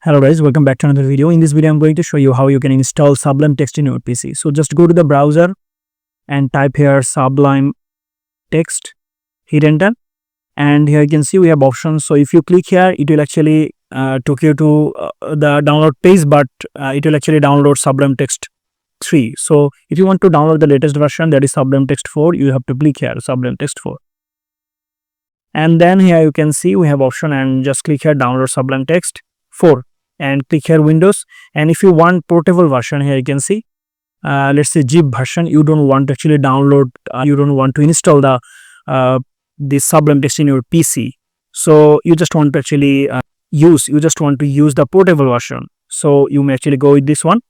Hello guys, welcome back to another video. In this video, I'm going to show you how you can install Sublime text in your PC. So just go to the browser and type here Sublime text, hit enter, and here you can see we have options. So if you click here, it will actually take you to the download page, but it will actually download Sublime text 3. So if you want to download the latest version, that is Sublime text 4, you have to click here Sublime text 4. And then here you can see we have option and just click here download Sublime text 4. And click here Windows, and if you want portable version, here you can see let's say zip version, you don't want to actually download, you don't want to install the this Sublime text in your PC, so you just want to actually use the portable version. So you may actually go with this one,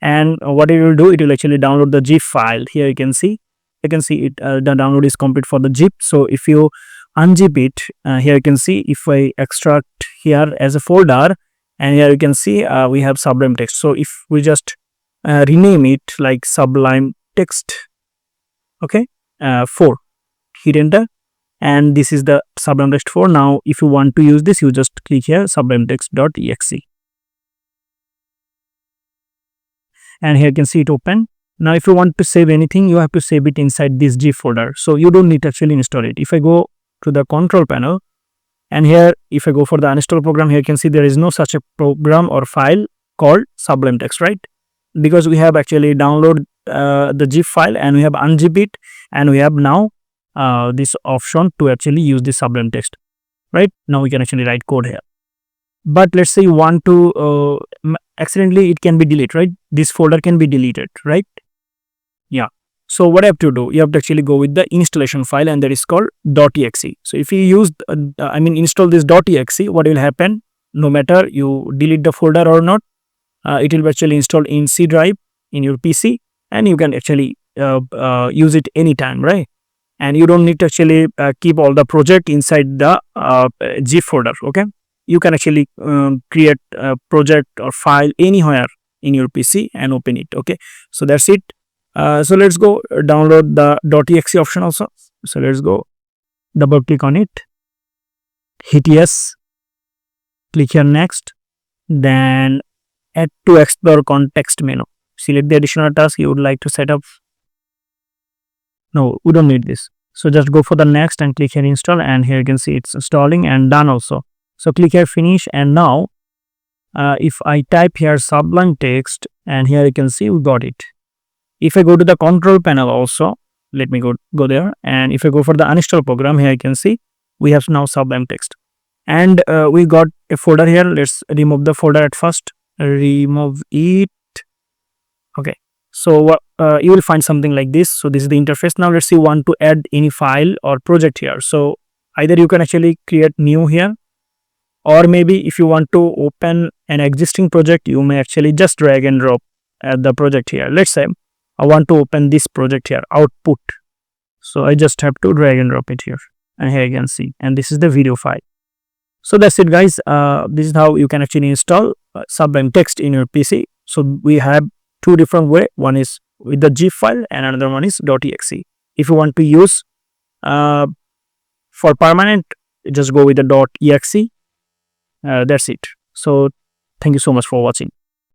and what it will do, it will actually download the zip file. Here you can see it, the download is complete for the zip. So if you unzip it, here you can see if I extract here as a folder, and here you can see we have Sublime text. So if we just rename it like Sublime text, okay, 4, hit enter, and this is the Sublime text 4. Now if you want to use this, you just click here sublime text.exe, and here you can see it open. Now if you want to save anything, you have to save it inside this zip folder, so you don't need to actually install it. If I go to the control panel, and here if I go for the uninstall program, here you can see there is no such a program or file called Sublime text, right? Because we have actually download the zip file, and we have unzip it, and we have now this option to actually use the Sublime text, right? Now we can actually write code here. But let's say you want to accidentally, it can be deleted, right? This folder can be deleted, right? Yeah. So what I have to do, you have to actually go with the installation file, and that is called .exe. So if you use, install this .exe, what will happen? No matter you delete the folder or not, it will be actually installed in C drive in your PC, and you can actually use it anytime, right? And you don't need to actually keep all the project inside the zip folder, okay? You can actually create a project or file anywhere in your PC and open it, okay? So that's it. So let's go download the .exe option also. So let's go double click on it, hit yes, click here next, then add to explore context menu. Select the additional task you would like to set up. No, we don't need this. So just go for the next and click here install, and here you can see it's installing and done also. So click here finish, and now if I type here Sublime text, and here you can see we got it. If I go to the control panel also, let me go there, and if I go for the uninstall program, here you can see we have now Sublime text, and we got a folder here. Let's remove the folder at first, remove it, okay. So you will find something like this. So this is the interface. Now let's see, want to add any file or project here. So either you can actually create new here, or maybe if you want to open an existing project, you may actually just drag and drop the project here. Let's say I want to open this project here, output. So I just have to drag and drop it here, and here you can see, and this is the video file. So that's it, guys. This is how you can actually install Sublime text in your PC. So we have two different ways. One is with the zip file, and another one is .exe. If you want to use for permanent, just go with the .exe. That's it. So thank you so much for watching.